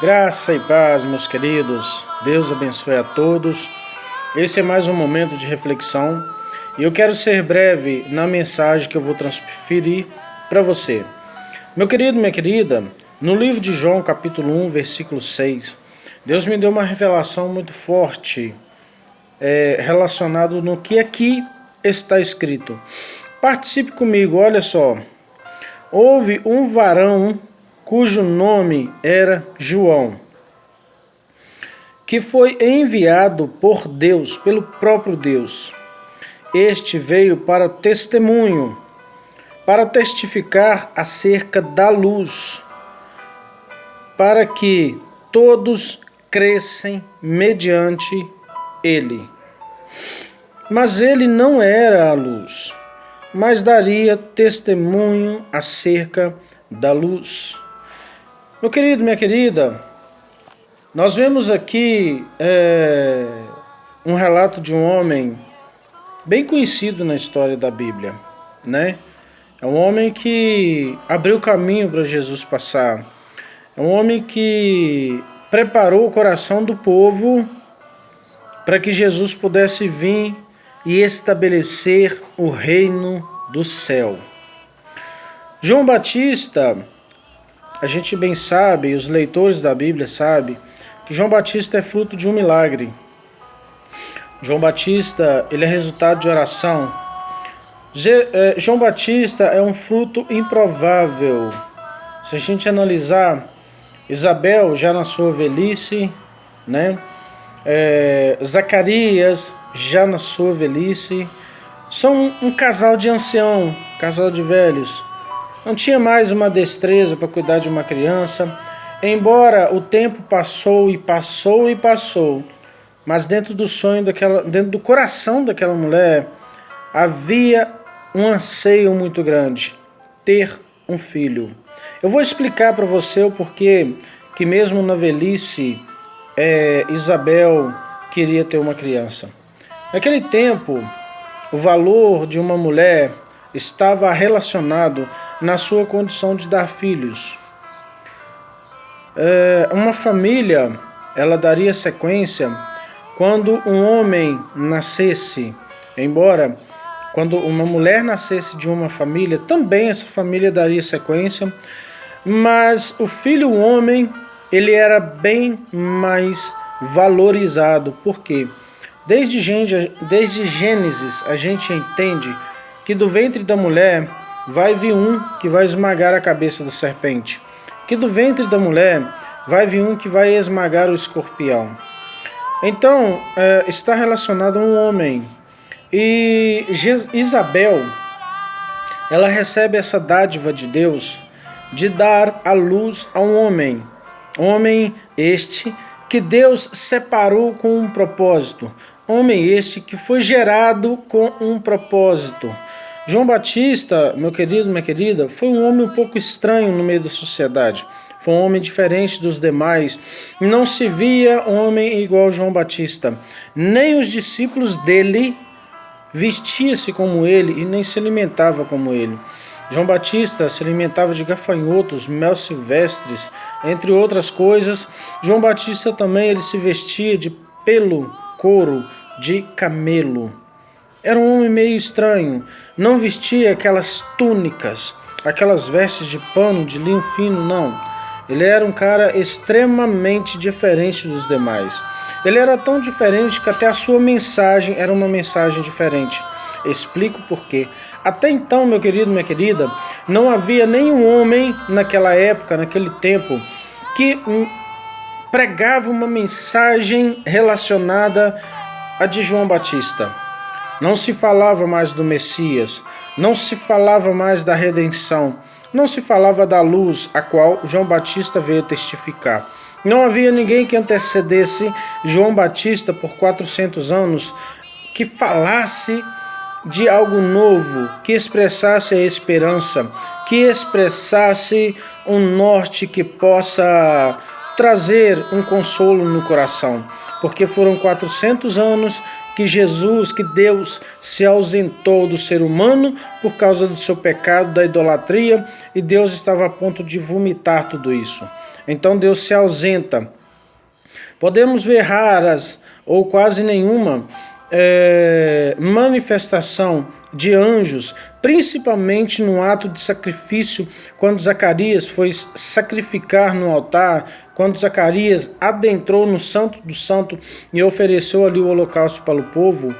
Graça e paz, meus queridos. Deus abençoe a todos. Esse é mais um momento de reflexão e eu quero ser breve na mensagem que eu vou transferir para você. Meu querido, minha querida, no livro de João, capítulo 1, versículo 6, Deus me deu uma revelação muito forte relacionado no que aqui está escrito. Participe comigo, olha só. Houve um varão cujo nome era João, que foi enviado por Deus, pelo próprio Deus. Este veio para testemunho, para testificar acerca da luz, para que todos crescem mediante ele. Mas ele não era a luz, mas daria testemunho acerca da luz. Meu querido, minha querida, nós vemos aqui um relato de um homem bem conhecido na história da Bíblia, né? É um homem que abriu caminho para Jesus passar. É um homem que preparou o coração do povo para que Jesus pudesse vir e estabelecer o reino do céu. João Batista, a gente bem sabe, os leitores da Bíblia sabem, que João Batista é fruto de um milagre. João Batista, ele é resultado de oração. João Batista é um fruto improvável. Se a gente analisar, Isabel já na sua velhice, né? Zacarias já na sua velhice, são um casal de ancião, casal de velhos. Não tinha mais uma destreza para cuidar de uma criança, embora o tempo passou e passou e passou, mas dentro do sonho dentro do coração daquela mulher, havia um anseio muito grande, ter um filho. Eu vou explicar para você o porquê que mesmo na velhice, Isabel queria ter uma criança. Naquele tempo, o valor de uma mulher estava relacionado na sua condição de dar filhos. Uma família, ela daria sequência quando um homem nascesse, embora quando uma mulher nascesse de uma família, também essa família daria sequência, mas o filho homem, ele era bem mais valorizado. Por quê? Desde Gênesis, a gente entende que do ventre da mulher vai vir um que vai esmagar a cabeça da serpente. Que do ventre da mulher vai vir um que vai esmagar o escorpião. Então, está relacionado a um homem. E Isabel, ela recebe essa dádiva de Deus de dar a luz a um homem. Homem este que Deus separou com um propósito. Homem este que foi gerado com um propósito. João Batista, meu querido, minha querida, foi um homem um pouco estranho no meio da sociedade. Foi um homem diferente dos demais. Não se via homem igual João Batista. Nem os discípulos dele vestia-se como ele e nem se alimentava como ele. João Batista se alimentava de gafanhotos, mel silvestres, entre outras coisas. João Batista também ele se vestia de pelo, couro, de camelo. Era um homem meio estranho, não vestia aquelas túnicas, aquelas vestes de pano, de linho fino, não. Ele era um cara extremamente diferente dos demais. Ele era tão diferente que até a sua mensagem era uma mensagem diferente. Explico por quê. Até então, meu querido, minha querida, não havia nenhum homem naquela época, naquele tempo, que pregava uma mensagem relacionada a de João Batista. Não se falava mais do Messias, não se falava mais da redenção, não se falava da luz a qual João Batista veio testificar. Não havia ninguém que antecedesse João Batista por 400 anos, que falasse de algo novo, que expressasse a esperança, que expressasse um norte que possa trazer um consolo no coração, porque foram 400 anos que Deus se ausentou do ser humano por causa do seu pecado, da idolatria, e Deus estava a ponto de vomitar tudo isso. Então Deus se ausenta. Podemos ver raras ou quase nenhuma manifestação de anjos, principalmente no ato de sacrifício, quando Zacarias foi sacrificar no altar, quando Zacarias adentrou no Santo do Santo e ofereceu ali o holocausto para o povo.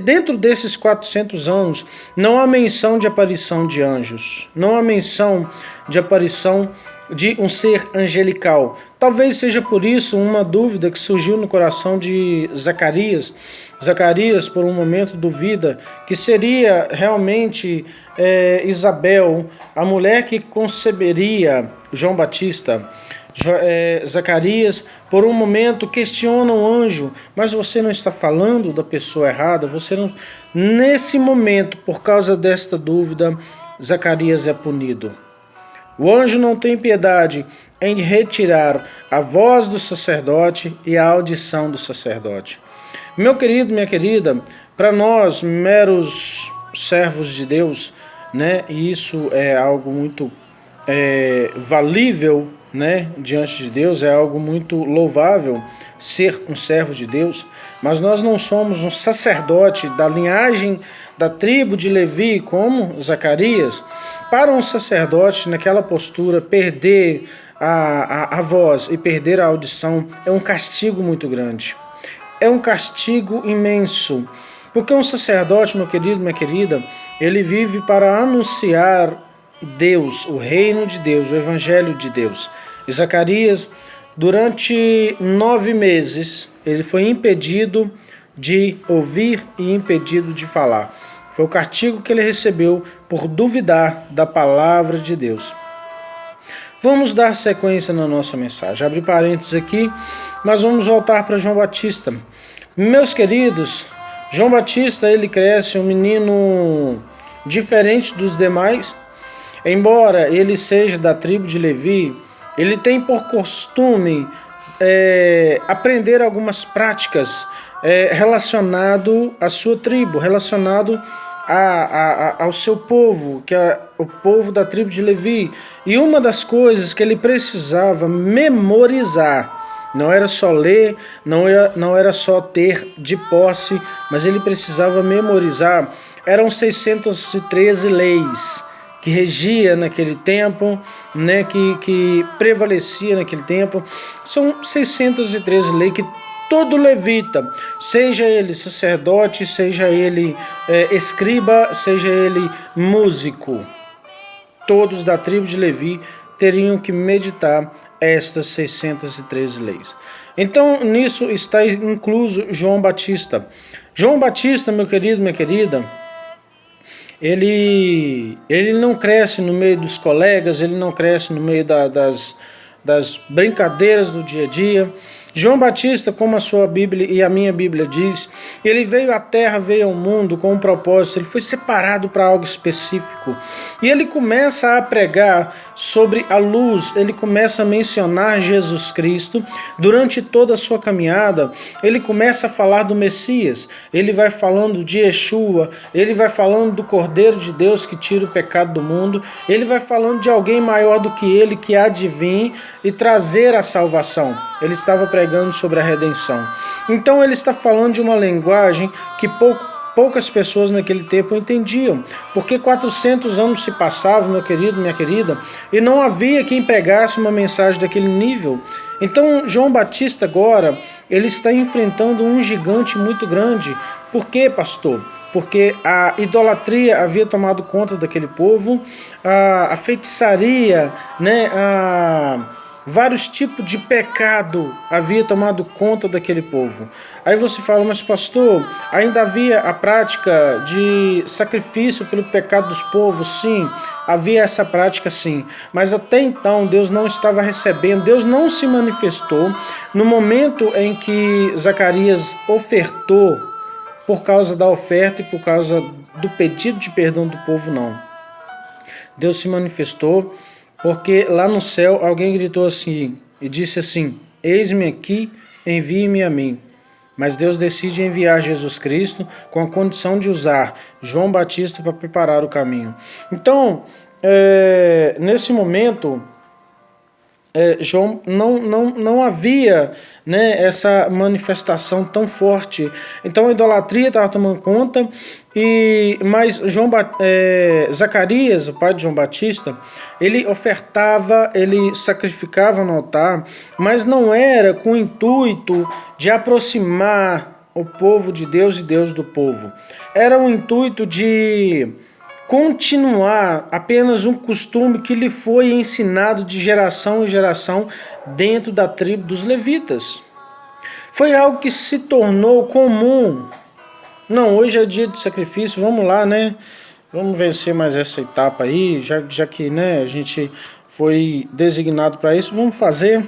Dentro desses 400 anos, não há menção de aparição de anjos, não há menção de aparição de um ser angelical. Talvez seja por isso uma dúvida que surgiu no coração de Zacarias. Zacarias, por um momento, duvida que seria realmente Isabel, a mulher que conceberia João Batista. Zacarias, por um momento, questiona o anjo, mas você não está falando da pessoa errada? Você não... Nesse momento, por causa desta dúvida, Zacarias é punido. O anjo não tem piedade em retirar a voz do sacerdote e a audição do sacerdote. Meu querido, minha querida, para nós, meros servos de Deus, né, e isso é algo muito valível, né, diante de Deus, é algo muito louvável ser um servo de Deus, mas nós não somos um sacerdote da linhagem da tribo de Levi, como Zacarias. Para um sacerdote, naquela postura, perder a voz e perder a audição é um castigo muito grande. É um castigo imenso. Porque um sacerdote, meu querido, minha querida, ele vive para anunciar Deus, o reino de Deus, o evangelho de Deus. E Zacarias, durante 9 meses, ele foi impedido de ouvir e impedido de falar. Foi o castigo que ele recebeu por duvidar da palavra de Deus. Vamos dar sequência na nossa mensagem. Abre parênteses aqui, mas vamos voltar para João Batista. Meus queridos, João Batista, ele cresce um menino diferente dos demais. Embora ele seja da tribo de Levi, ele tem por costume aprender algumas práticas relacionado à sua tribo, relacionado ao seu povo, que é o povo da tribo de Levi. E uma das coisas que ele precisava memorizar, não era só ler, não era só ter de posse, mas ele precisava memorizar, eram 613 leis que regia naquele tempo, né, que prevalecia naquele tempo. São 613 leis que todo levita, seja ele sacerdote, seja ele escriba, seja ele músico, todos da tribo de Levi teriam que meditar estas 613 leis. Então, nisso está incluso João Batista. João Batista, meu querido, minha querida, ele não cresce no meio dos colegas, ele não cresce no meio das brincadeiras do dia a dia. João Batista, como a sua Bíblia e a minha Bíblia diz, ele veio à terra, veio ao mundo com um propósito, ele foi separado para algo específico. E ele começa a pregar sobre a luz, ele começa a mencionar Jesus Cristo. Durante toda a sua caminhada, ele começa a falar do Messias, ele vai falando de Yeshua, ele vai falando do Cordeiro de Deus que tira o pecado do mundo, ele vai falando de alguém maior do que ele, que há de vir e trazer a salvação. Ele estava pregando sobre a redenção. Então ele está falando de uma linguagem que poucas pessoas naquele tempo entendiam, porque 400 anos se passavam, meu querido, minha querida, e não havia quem pregasse uma mensagem daquele nível. Então João Batista agora, ele está enfrentando um gigante muito grande. Por quê, pastor? Porque a idolatria havia tomado conta daquele povo, a feitiçaria, né, vários tipos de pecado havia tomado conta daquele povo. Aí você fala, mas pastor, ainda havia a prática de sacrifício pelo pecado dos povos? Sim, havia essa prática sim, mas até então Deus não estava recebendo, Deus não se manifestou no momento em que Zacarias ofertou, por causa da oferta e por causa do pedido de perdão do povo, não. Deus se manifestou porque lá no céu alguém gritou assim, e disse assim: eis-me aqui, envie-me a mim. Mas Deus decide enviar Jesus Cristo com a condição de usar João Batista para preparar o caminho. Então, nesse momento, João não havia, né, essa manifestação tão forte. Então a idolatria estava tomando conta, mas Zacarias, o pai de João Batista, ele ofertava, ele sacrificava no altar, mas não era com o intuito de aproximar o povo de Deus e Deus do povo. Era um intuito de continuar apenas um costume que lhe foi ensinado de geração em geração dentro da tribo dos levitas. Foi algo que se tornou comum. Não, hoje é dia de sacrifício, vamos lá, né? Vamos vencer mais essa etapa aí, já que, né, a gente foi designado para isso, vamos fazer.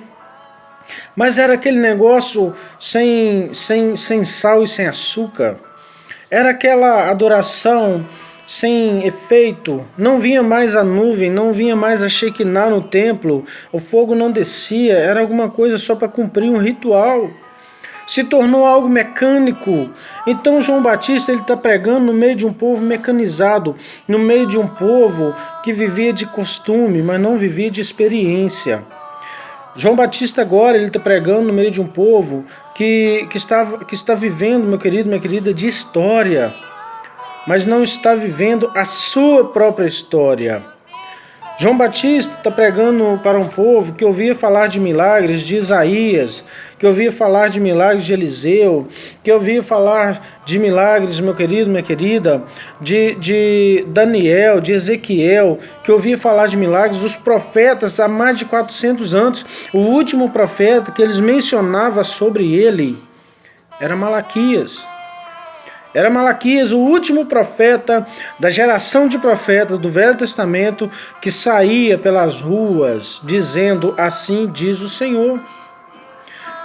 Mas era aquele negócio sem sal e sem açúcar. Era aquela adoração sem efeito. Não vinha mais a nuvem, não vinha mais a Shekinah no templo, o fogo não descia, era alguma coisa só para cumprir um ritual. Se tornou algo mecânico. Então João Batista está pregando no meio de um povo mecanizado, no meio de um povo que vivia de costume, mas não vivia de experiência. João Batista agora ele está pregando no meio de um povo que está vivendo, meu querido, minha querida, de história, mas não está vivendo a sua própria história. João Batista está pregando para um povo que ouvia falar de milagres de Isaías, que ouvia falar de milagres de Eliseu, que ouvia falar de milagres, meu querido, minha querida, de Daniel, de Ezequiel, que ouvia falar de milagres dos profetas há mais de 400 anos. O último profeta que eles mencionavam sobre ele era Malaquias. Era Malaquias, o último profeta da geração de profetas do Velho Testamento que saía pelas ruas dizendo: assim diz o Senhor.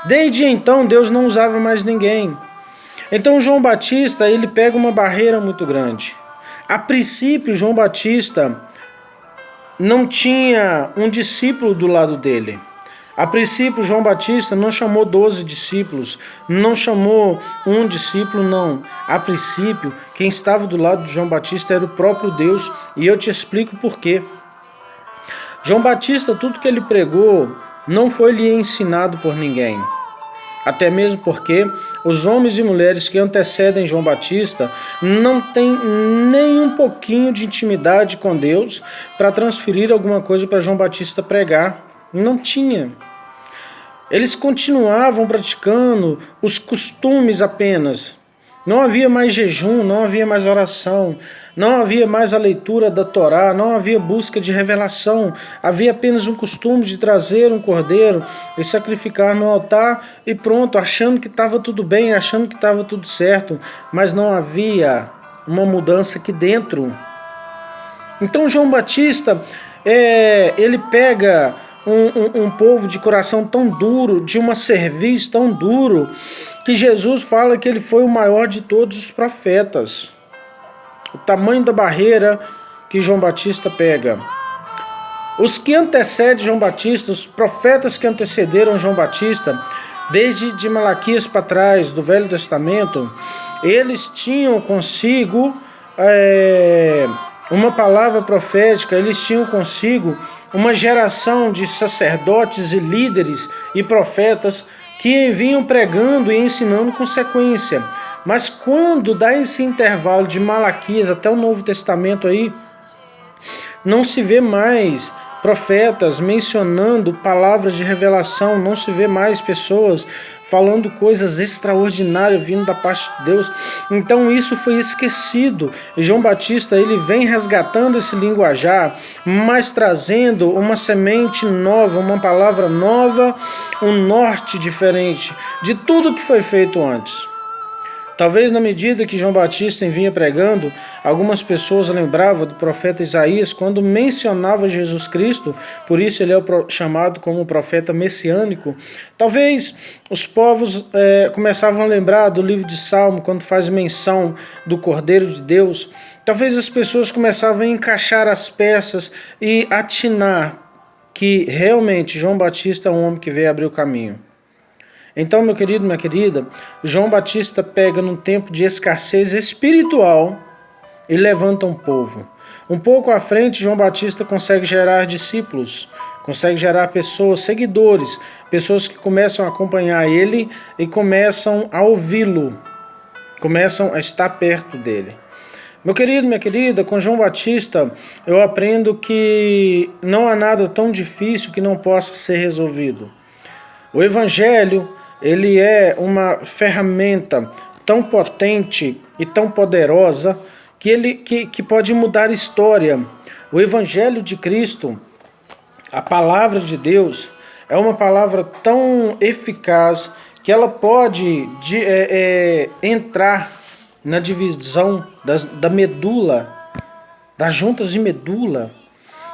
Desde então Deus não usava mais ninguém. Então João Batista ele pega uma barreira muito grande. A princípio João Batista não tinha um discípulo do lado dele. A princípio, João Batista não chamou 12 discípulos, não chamou um discípulo, não. A princípio, quem estava do lado de João Batista era o próprio Deus, e eu te explico por quê. João Batista, tudo que ele pregou, não foi lhe ensinado por ninguém. Até mesmo porque os homens e mulheres que antecedem João Batista não têm nem um pouquinho de intimidade com Deus para transferir alguma coisa para João Batista pregar. Não tinha. Eles continuavam praticando os costumes apenas. Não havia mais jejum, não havia mais oração, não havia mais a leitura da Torá, não havia busca de revelação. Havia apenas um costume de trazer um cordeiro e sacrificar no altar e pronto, achando que estava tudo bem, achando que estava tudo certo, mas não havia uma mudança aqui dentro. Então João Batista, ele pega um povo de coração tão duro, de uma cerviz tão duro, que Jesus fala que ele foi o maior de todos os profetas. O tamanho da barreira que João Batista pega. Os que antecedem João Batista, os profetas que antecederam João Batista, desde de Malaquias para trás, do Velho Testamento, eles tinham consigo uma palavra profética, eles tinham consigo uma geração de sacerdotes e líderes e profetas que vinham pregando e ensinando com sequência. Mas quando dá esse intervalo de Malaquias até o Novo Testamento aí, não se vê mais profetas mencionando palavras de revelação, não se vê mais pessoas falando coisas extraordinárias vindo da parte de Deus. Então isso foi esquecido. E João Batista ele vem resgatando esse linguajar, mas trazendo uma semente nova, uma palavra nova, um norte diferente de tudo que foi feito antes. Talvez na medida que João Batista vinha pregando, algumas pessoas lembravam do profeta Isaías quando mencionava Jesus Cristo, por isso ele é chamado como profeta messiânico. Talvez os povos começavam a lembrar do livro de Salmo, quando faz menção do Cordeiro de Deus. Talvez as pessoas começavam a encaixar as peças e atinar que realmente João Batista é um homem que veio abrir o caminho. Então, meu querido, minha querida, João Batista pega num tempo de escassez espiritual e levanta um povo. Um pouco à frente, João Batista consegue gerar discípulos, consegue gerar pessoas, seguidores, pessoas que começam a acompanhar ele e começam a ouvi-lo, começam a estar perto dele. Meu querido, minha querida, com João Batista eu aprendo que não há nada tão difícil que não possa ser resolvido. O Evangelho, ele é uma ferramenta tão potente e tão poderosa que pode mudar a história. O Evangelho de Cristo, a palavra de Deus, é uma palavra tão eficaz que ela pode entrar na divisão da medula, das juntas de medula.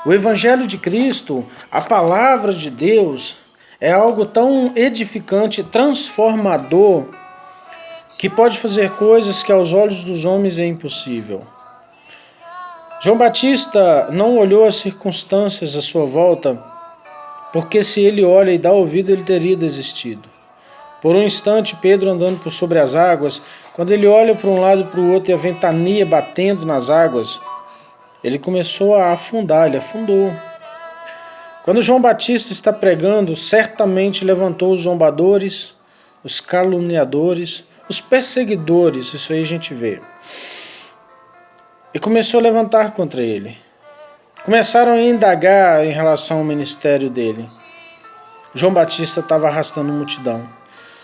O Evangelho de Cristo, a palavra de Deus, é algo tão edificante, transformador, que pode fazer coisas que aos olhos dos homens é impossível. João Batista não olhou as circunstâncias à sua volta, porque se ele olha e dá ouvido, ele teria desistido. Por um instante, Pedro andando por sobre as águas, quando ele olha para um lado e para o outro e a ventania batendo nas águas, ele começou a afundar, ele afundou. Quando João Batista está pregando, certamente levantou os zombadores, os caluniadores, os perseguidores, isso aí a gente vê. E começou a levantar contra ele. Começaram a indagar em relação ao ministério dele. João Batista estava arrastando multidão.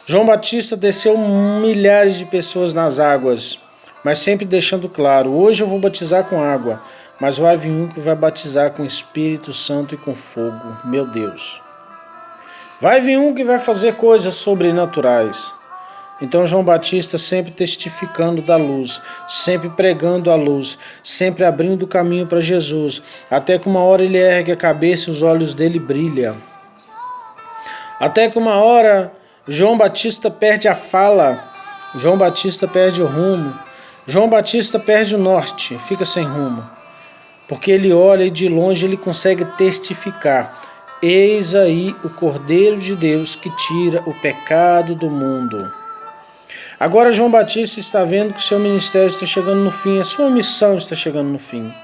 João Batista desceu milhares de pessoas nas águas, mas sempre deixando claro, hoje eu vou batizar com água, mas vai vir um que vai batizar com Espírito Santo e com fogo, meu Deus. Vai vir um que vai fazer coisas sobrenaturais. Então João Batista sempre testificando da luz, sempre pregando a luz, sempre abrindo o caminho para Jesus, até que uma hora ele ergue a cabeça e os olhos dele brilham. Até que uma hora João Batista perde a fala, João Batista perde o rumo, João Batista perde o norte, fica sem rumo. Porque ele olha e de longe ele consegue testificar. Eis aí o Cordeiro de Deus que tira o pecado do mundo. Agora João Batista está vendo que seu ministério está chegando no fim, a sua missão está chegando no fim.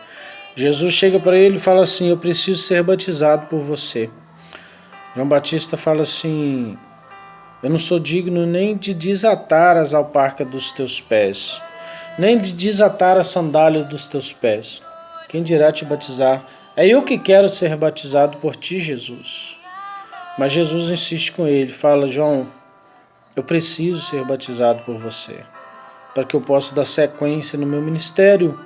Jesus chega para ele e fala assim, eu preciso ser batizado por você. João Batista fala assim, eu não sou digno nem de desatar as alparcas dos teus pés, nem de desatar as sandálias dos teus pés. Quem dirá te batizar? É eu que quero ser batizado por ti, Jesus. Mas Jesus insiste com ele, fala, João, eu preciso ser batizado por você, para que eu possa dar sequência no meu ministério.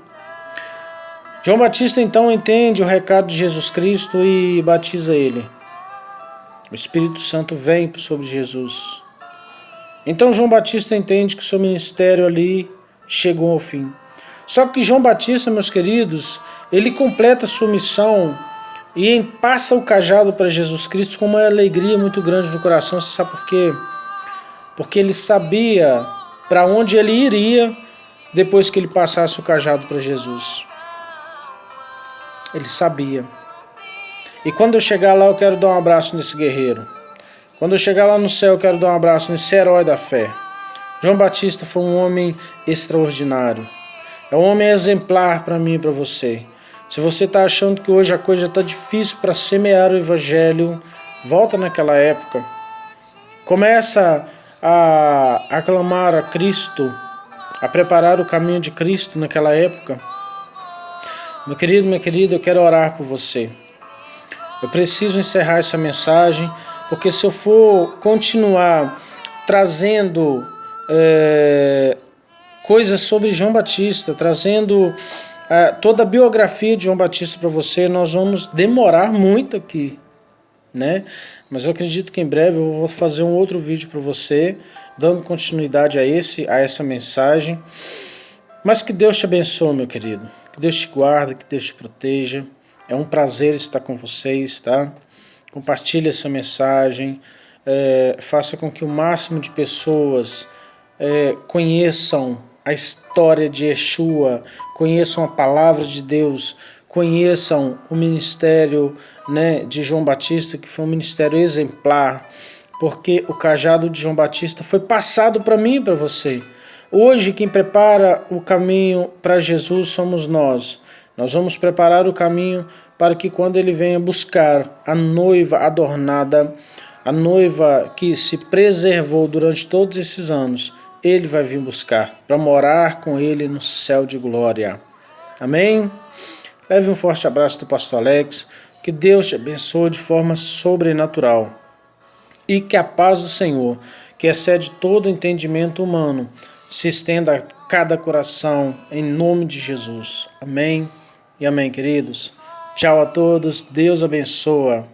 João Batista então entende o recado de Jesus Cristo e batiza ele. O Espírito Santo vem sobre Jesus. Então João Batista entende que o seu ministério ali chegou ao fim. Só que João Batista, meus queridos, ele completa a sua missão e passa o cajado para Jesus Cristo com uma alegria muito grande no coração. Você sabe por quê? Porque ele sabia para onde ele iria depois que ele passasse o cajado para Jesus. Ele sabia. E quando eu chegar lá, eu quero dar um abraço nesse guerreiro. Quando eu chegar lá no céu, eu quero dar um abraço nesse herói da fé. João Batista foi um homem extraordinário. É um homem exemplar para mim e para você. Se você está achando que hoje a coisa está difícil para semear o Evangelho, volta naquela época. Começa a aclamar a Cristo, a preparar o caminho de Cristo naquela época. Meu querido, minha querida, eu quero orar por você. Eu preciso encerrar essa mensagem, porque se eu for continuar trazendo coisas sobre João Batista, trazendo toda a biografia de João Batista para você, nós vamos demorar muito aqui, né? Mas eu acredito que em breve eu vou fazer um outro vídeo para você, dando continuidade a essa mensagem. Mas que Deus te abençoe, meu querido. Que Deus te guarde, que Deus te proteja. É um prazer estar com vocês, tá? Compartilhe essa mensagem. Faça com que o máximo de pessoas conheçam a história de Yeshua, conheçam a palavra de Deus, conheçam o ministério, né, de João Batista, que foi um ministério exemplar, porque o cajado de João Batista foi passado para mim e para você. Hoje, quem prepara o caminho para Jesus somos nós. Nós vamos preparar o caminho para que quando ele venha buscar a noiva adornada, a noiva que se preservou durante todos esses anos, ele vai vir buscar para morar com ele no céu de glória. Amém? Leve um forte abraço do pastor Alex. Que Deus te abençoe de forma sobrenatural. E que a paz do Senhor, que excede todo entendimento humano, se estenda a cada coração, em nome de Jesus. Amém e amém, queridos. Tchau a todos. Deus abençoa.